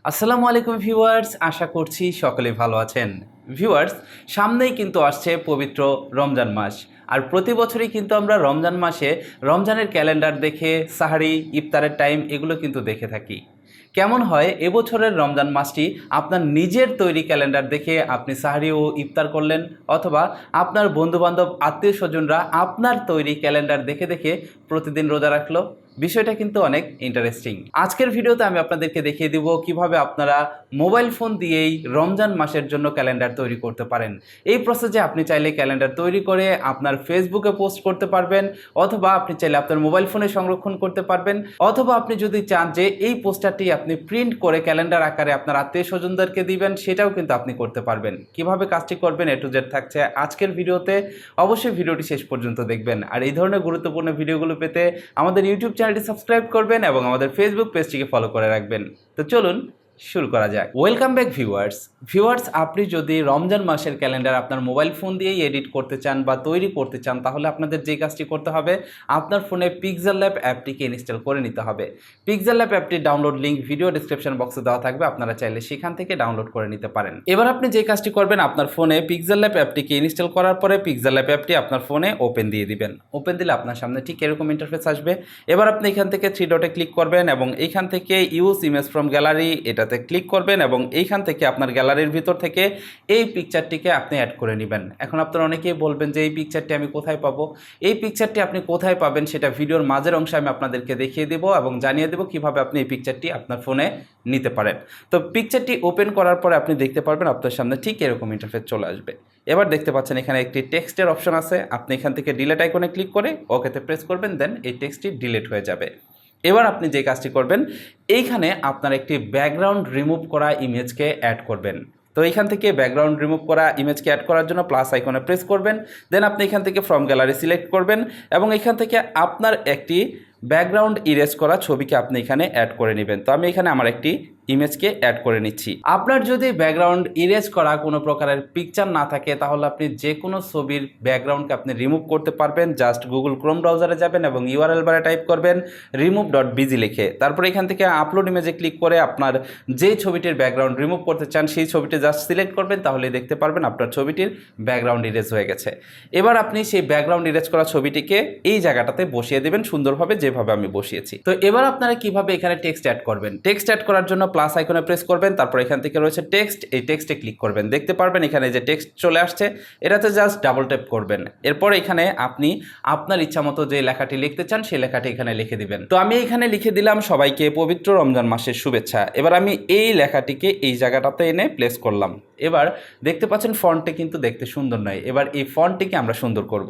আসসালামু আলাইকুম ভিউয়ার্স, আশা করছি সকলে ভালো আছেন। ভিউয়ার্স, সামনেই কিন্তু আসছে পবিত্র রমজান মাস। আর প্রতি বছরই কিন্তু আমরা রমজান মাসে রমজানের ক্যালেন্ডার দেখে সাহারি, ইফতারের টাইম এগুলো কিন্তু দেখে থাকি। কেমন হয় এবছরের রমজান মাসটি আপনার নিজের তৈরি ক্যালেন্ডার দেখে আপনি সাহারি ও ইফতার করলেন, অথবা আপনার বন্ধুবান্ধব আত্মীয় স্বজনরা আপনার তৈরি ক্যালেন্ডার দেখে দেখে প্রতিদিন রোজা রাখলো। বিষয়টা কিন্তু অনেক ইন্টারেস্টিং। আজকের ভিডিওতে আমি আপনাদেরকে দেখিয়ে দিব কিভাবে আপনারা মোবাইল ফোন দিয়েই রমজান মাসের জন্য ক্যালেন্ডার তৈরি করতে পারেন। এই প্রসেসে আপনি চাইলে ক্যালেন্ডার তৈরি করে আপনার ফেসবুকে পোস্ট করতে পারবেন, অথবা আপনি চাইলে আপনার মোবাইল ফোনে সংরক্ষণ করতে পারবেন, অথবা আপনি যদি চান যে এই পোস্টারটি আপনি প্রিন্ট করে ক্যালেন্ডার আকারে আপনার আত্মীয় স্বজনদেরকে দিবেন, সেটাও কিন্তু আপনি করতে পারবেন। কিভাবে কাজটি করবেন A to Z থাকছে আজকের ভিডিওতে। অবশ্যই ভিডিওটি শেষ পর্যন্ত দেখবেন। আর এই ধরনের গুরুত্বপূর্ণ ভিডিওগুলো পেতে আমাদের ইউটিউব চ্যানেলটি সাবস্ক্রাইব করবেন এবং আমাদের ফেসবুক পেজটিকে ফলো করে রাখবেন। তো চলুন শুরু করা যাক। ওয়েলকাম ব্যাক ভিউয়ার্স, আপনি যদি রমজান মাসের ক্যালেন্ডার আপনার মোবাইল ফোন দিয়েই এডিট করতে চান বা তৈরি করতে চান, তাহলে আপনাদের যে কাজটি করতে হবে, আপনার ফোনে pixellab অ্যাপটিকে ইনস্টল করে নিতে হবে। pixellab অ্যাপটির ডাউনলোড লিঙ্ক ভিডিও ডেসক্রিপশন বক্সে দেওয়া থাকবে, আপনারা চাইলে সেখান থেকে ডাউনলোড করে নিতে পারেন। এবার আপনি যে কাজটি করবেন, আপনার ফোনে pixellab অ্যাপটিকে ইনস্টল করার পরে pixellab অ্যাপটি আপনার ফোনে ওপেন দিয়ে দিবেন। ওপেন দিলে আপনার সামনে ঠিক এরকম ইন্টারফেস আসবে। এবার আপনি এখান থেকে 3 ডটে ক্লিক করবেন এবং এইখান থেকে ইউজ ইমেজ ফ্রম গ্যালারি এটাতে ক্লিক করবেন এবং এইখান থেকে আপনার গ্যালারির ভিতর থেকে এই পিকচারটিকে আপনি অ্যাড করে নেবেন। এখন আপনারা অনেকেই বলবেন যে এই পিকচারটি আমি কোথায় পাবো। এই পিকচারটি আপনি কোথায় পাবেন সেটা ভিডিওর মাঝের অংশে আমি আপনাদেরকে দেখিয়ে দেব এবং জানিয়ে দেব কিভাবে আপনি এই পিকচারটি আপনার ফোনে নিতে পারেন। তো পিকচারটি ওপেন করার পরে আপনি দেখতে পারবেন আপনার সামনে ঠিক এরকম ইন্টারফেস চলে আসবে। এবার দেখতে পাচ্ছেন এখানে একটি টেক্সটের অপশন আছে। আপনি এখান থেকে ডিলিট আইকনে ক্লিক করে ওকেতে প্রেস করবেন, দেন এই টেক্সটটি ডিলিট হয়ে যাবে। এবার আপনি যে কাজটি করবেন, এইখানে আপনার একটি ব্যাকগ্রাউন্ড রিমুভ করা ইমেজকে অ্যাড করবেন। তো এইখান থেকে ব্যাকগ্রাউন্ড রিমুভ করা ইমেজকে অ্যাড করার জন্য প্লাস আইকনে প্রেস করবেন, দেন আপনি এখান থেকে ফ্রম গ্যালারি সিলেক্ট করবেন এবং এখান থেকে আপনার একটি ব্যাকগ্রাউন্ড ইরেজ করা ছবিকে আপনি এখানে অ্যাড করে নেবেন। তো আমি এখানে আমার একটি ইমেজকে অ্যাড করে নিচ্ছি। আপনার যদি ব্যাকগ্রাউন্ড ইরেজ করা কোনো প্রকারের পিকচার না থাকে, তাহলে আপনি যে কোনো ছবির ব্যাকগ্রাউন্ডকে আপনি রিমুভ করতে পারবেন। জাস্ট গুগল ক্রোম ব্রাউজারে যাবেন এবং ইউআরএল বারে টাইপ করবেন remove.bg লিখে, তারপর এখান থেকে আপলোড ইমেজে ক্লিক করে আপনার যে ছবিটির ব্যাকগ্রাউন্ড রিমুভ করতে চান সেই ছবিটি জাস্ট সিলেক্ট করবেন, তাহলে দেখতে পারবেন আপনার ছবিটির ব্যাকগ্রাউন্ড ইরেজ হয়ে গেছে। এবার আপনি সেই ব্যাকগ্রাউন্ড ইরেজ করা ছবিটিকে এই জায়গাটাতে বসিয়ে দেবেন সুন্দরভাবে, যেভাবে আমি বসিয়েছি। তো এবার আপনারা কিভাবে এখানে টেক্সট অ্যাড করবেন। টেক্সট অ্যাড করার জন্য প্লাস আইকনে প্রেস করবেন, তারপর এখান থেকে রয়েছে টেক্সট, এই টেক্সটে ক্লিক করবেন। দেখতে পারবেন এখানে যে টেক্সট চলে আসছে, এটাতে জাস্ট ডাবল ট্যাপ করবেন। এরপর এখানে আপনি আপনার ইচ্ছা মতো যে লেখাটি লিখতে চান সেই লেখাটি এখানে লিখে দিবেন। তো আমি এখানে লিখে দিলাম সবাইকে পবিত্র রমজান মাসের শুভেচ্ছা। এবার আমি এই লেখাটিকে এই জায়গাটাতে এনে প্লেস করলাম। এবার দেখতে পাচ্ছেন ফন্টটি কিন্তু দেখতে সুন্দর নয়। এবার এই ফন্টটিকে আমরা সুন্দর করব।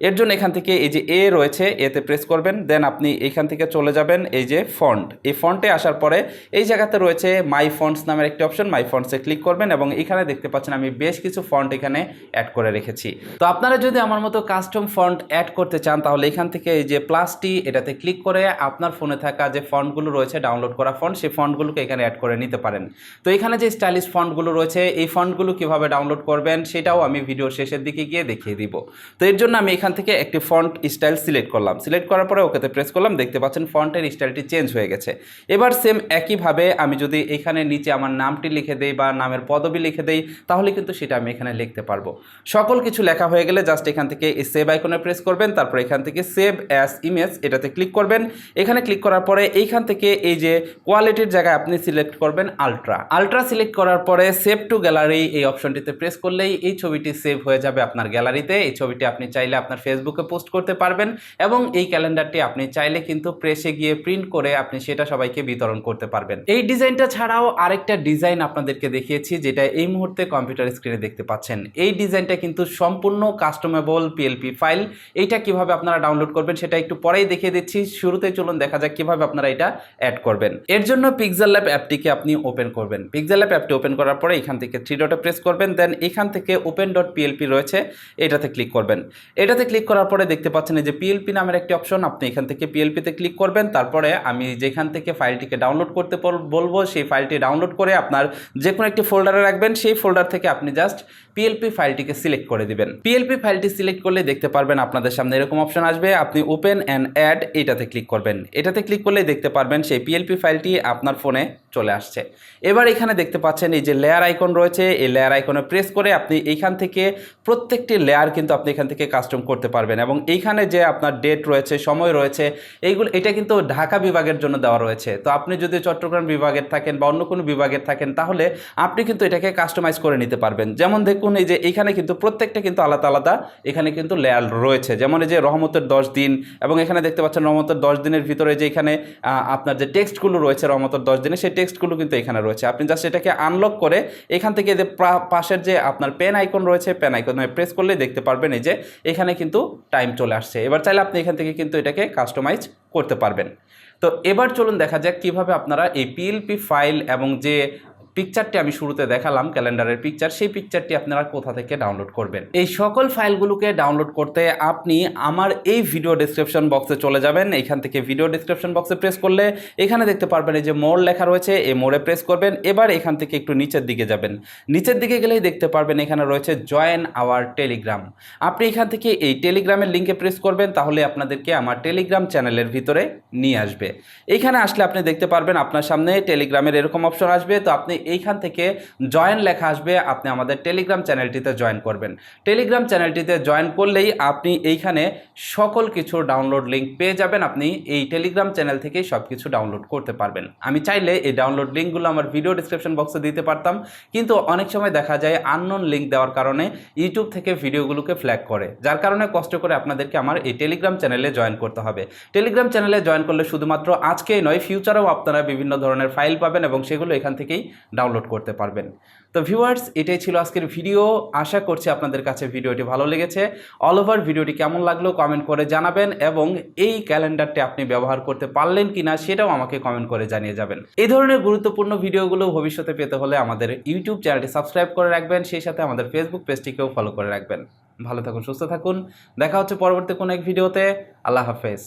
এর জন্য এখান থেকে এই যে এ রয়েছে, এতে প্রেস করবেন, দেন আপনি এখান থেকে চলে যাবেন এই যে ফন্ট, এই ফন্টে আসার পরে এই জায়গাতে রয়েছে মাই ফন্টস নামের একটি অপশন, মাই ফন্টসে ক্লিক করবেন এবং এখানে দেখতে পাচ্ছেন আমি বেশ কিছু ফন্ট এখানে অ্যাড করে রেখেছি। তো আপনারা যদি আমার মতো কাস্টম ফন্ট অ্যাড করতে চান, তাহলে এখান থেকে এই যে প্লাসটি এটাতে ক্লিক করে আপনার ফোনে থাকা যে ফন্টগুলো রয়েছে ডাউনলোড করা ফন্ট, সেই ফন্টগুলোকে এখানে অ্যাড করে নিতে পারেন। তো এখানে যে স্টাইলিশ ফন্টগুলো রয়েছে, এই ফন্টগুলো কিভাবে ডাউনলোড করবেন সেটাও আমি ভিডিওর শেষের দিকে গিয়ে দেখিয়ে দিব। তো এর জন্য আমি এখান থেকে একটি ফন্ট স্টাইল সিলেক্ট করলাম। সিলেক্ট করার পরে ওকেতে প্রেস করলাম, দেখতে পাচ্ছেন ফন্টের স্টাইলটি চেঞ্জ হয়ে গেছে। এবার সেম একইভাবে আমি যদি এখানে নিচে আমার নামটি লিখে দেই বা নামের পদবি লিখে দেই, তাহলে কিন্তু সেটা আমি এখানে লিখতে পারবো। সকল কিছু লেখা হয়ে গেলে জাস্ট এখান থেকে এই সেভ আইকনে প্রেস করবেন, তারপর এখান থেকে সেভ অ্যাজ ইমেজ এটাতে ক্লিক করবেন। এখানে ক্লিক করার পরে এইখান থেকে এই যে কোয়ালিটির জায়গায় আপনি সিলেক্ট করবেন আলট্রা সিলেক্ট করার পরে সেভ টু গ্যালারি এই অপশনটিতে প্রেস করলেই এই ছবিটি সেভ হয়ে যাবে আপনার গ্যালারিতে। এই ছবিটি আপনি চাইলে আপনার ফেসবুকে পোস্ট করতে পারবেন এবং এই ক্যালেন্ডারটি আপনি চাইলে কিন্তু প্রেসে গিয়ে প্রিন্ট করে আপনি সেটা সবাইকে বিতরণ করতে পারবেন। এই ডিজাইনটা ছাড়াও আরেকটা ডিজাইন আপনাদেরকে দেখিয়েছি, যেটা এই মুহূর্তে কম্পিউটার স্ক্রিনে দেখতে পাচ্ছেন। এই ডিজাইনটা কিন্তু সম্পূর্ণ কাস্টমেবল পিএলপি ফাইল। এইটা কিভাবে আপনারা ডাউনলোড করবেন সেটা একটু পরেই দেখিয়ে দিচ্ছি। শুরুতে চলুন দেখা যাক কিভাবে আপনারা এটা অ্যাড করবেন। এর জন্য pixellab অ্যাপটিকে আপনি ওপেন করবেন। pixellab অ্যাপটি ওপেন করার পরে এখান থেকে 3 ডটে প্রেস করবেন, দেন এখান থেকে open.plp রয়েছে, এটাতে ক্লিক করবেন। এটাতে ক্লিক করার পরে দেখতে পাচ্ছেন এই যে পিএলপি নামের একটি অপশন, আপনি এখান থেকে পিএলপিতে ক্লিক করবেন। তারপরে আমি যেখান থেকে ফাইলটিকে ডাউনলোড করতে বলবো সেই ফাইলটি ডাউনলোড করে আপনার যে কোনো একটি ফোল্ডারে রাখবেন। সেই ফোল্ডার থেকে আপনি জাস্ট পিএলপি ফাইলটিকে সিলেক্ট করে দিবেন। পিএলপি ফাইলটি সিলেক্ট করলে দেখতে পারবেন আপনাদের সামনে এরকম অপশন আসবে, আপনি ওপেন অ্যান্ড অ্যাড এটাতে ক্লিক করবেন। এটাতে ক্লিক করলে দেখতে পারবেন সেই পিএলপি ফাইলটি আপনার ফোনে চলে আসছে। এবার এখানে দেখতে পাচ্ছেন এই যে লেয়ার আইকন রয়েছে, এই লেয়ার আইকনে প্রেস করে আপনি এইখান থেকে প্রত্যেকটি লেয়ার কিন্তু আপনি এখান থেকে কাস্টম করতে পারবেন। এবং এইখানে যে আপনার ডেট রয়েছে, সময় রয়েছে, এটা কিন্তু ঢাকা বিভাগের জন্য দেওয়া রয়েছে। তো আপনি যদি চট্টগ্রাম বিভাগের থাকেন বা অন্য কোনো বিভাগের থাকেন তাহলে আপনি কিন্তু এটাকে কাস্টমাইজ করে নিতে পারবেন। যেমন দেখুন এই যে এইখানে কিন্তু প্রত্যেকটা কিন্তু আলাদা আলাদা এখানে কিন্তু লেয়ার রয়েছে। যেমন এই যে রহমতের 10 দিন, এবং এখানে দেখতে পাচ্ছেন রহমতের 10 দিনের ভিতরে যে এখানে আপনার যে টেক্সটগুলো রয়েছে রহমতের 10 দিনে, সেই টেক্সটগুলো কিন্তু এখানে রয়েছে। আপনি জাস্ট এটাকে আনলক করে এখান থেকে যে পাশের যে আপনার পেন আইকন রয়েছে, পেন আইকনে প্রেস করলে দেখতে পারবেন এই যে এখানে কিন্তু টাইম চলে আসছে। এবার চাইলে আপনি এখান থেকে কিন্তু এটাকে কাস্টমাইজ করতে পারবেন। তো এবার চলুন দেখা যাক কীভাবে আপনারা এই পিএলপি ফাইল এবং যে পিকচারটি আমি শুরুতে দেখালাম ক্যালেন্ডারের পিকচার, সেই পিকচারটি আপনারা কোথা থেকে ডাউনলোড করবেন। এই সকল ফাইলগুলোকে ডাউনলোড করতে আপনি আমার এই ভিডিও ডেসক্রিপশন বক্সে চলে যাবেন। এখান থেকে ভিডিও ডেসক্রিপশন বক্সে প্রেস করলে এখানে দেখতে পারবেন এই যে মোর লেখা রয়েছে, এই মোড়ে প্রেস করবেন। এবার এখান থেকে একটু নিচের দিকে যাবেন, নিচের দিকে গেলেই দেখতে পারবেন এখানে রয়েছে জয়েন আওয়ার টেলিগ্রাম। আপনি এখান থেকে এই টেলিগ্রামের লিঙ্কে প্রেস করবেন, তাহলে আপনাদেরকে আমার টেলিগ্রাম চ্যানেলের ভিতরে নিয়ে আসবে। এইখানে আসলে আপনি দেখতে পারবেন আপনার সামনে টেলিগ্রামের এরকম অপশন আসবে। তো আপনি এইখান থেকে জয়েন লেখা আসবে, আপনি আমাদের টেলিগ্রাম চ্যানেলটিতে জয়েন করবেন। টেলিগ্রাম চ্যানেলটিতে জয়েন করলেই আপনি এইখানে সকল কিছু ডাউনলোড লিঙ্ক পেয়ে যাবেন। আপনি এই টেলিগ্রাম চ্যানেল থেকেই সব কিছু ডাউনলোড করতে পারবেন। আমি চাইলে এই ডাউনলোড লিঙ্কগুলো আমার ভিডিও ডিসক্রিপশন বক্সে দিতে পারতাম, কিন্তু অনেক সময় দেখা যায় আননোন লিঙ্ক দেওয়ার কারণে ইউটিউব থেকে ভিডিওগুলোকে ফ্ল্যাগ করে, যার কারণে কষ্ট করে আপনাদেরকে আমার এই টেলিগ্রাম চ্যানেলে জয়েন করতে হবে। টেলিগ্রাম চ্যানেলে জয়েন করলে শুধুমাত্র আজকেই নয়, ফিউচারেও আপনারা বিভিন্ন ধরনের ফাইল পাবেন এবং সেগুলো এখান থেকেই ডাউনলোড করতে পারবেন। তো ভিউয়ার্স, এটাই ছিল আজকের ভিডিও। আশা করছি আপনাদের কাছে ভিডিওটি ভালো লেগেছে। অল ওভার ভিডিওটি কেমন লাগলো কমেন্ট করে জানাবেন, এবং এই ক্যালেন্ডারটি আপনি ব্যবহার করতে পারলেন কিনা সেটাও আমাকে কমেন্ট করে জানিয়ে যাবেন। এই ধরনের গুরুত্বপূর্ণ ভিডিওগুলো ভবিষ্যতে পেতে হলে আমাদের ইউটিউব চ্যানেলটি সাবস্ক্রাইব করে রাখবেন, সেই সাথে আমাদের ফেসবুক পেজটিকেও ফলো করে রাখবেন। ভালো থাকুন, সুস্থ থাকুন, দেখা হচ্ছে পরবর্তী কোনো এক ভিডিওতে। আল্লাহ হাফেজ।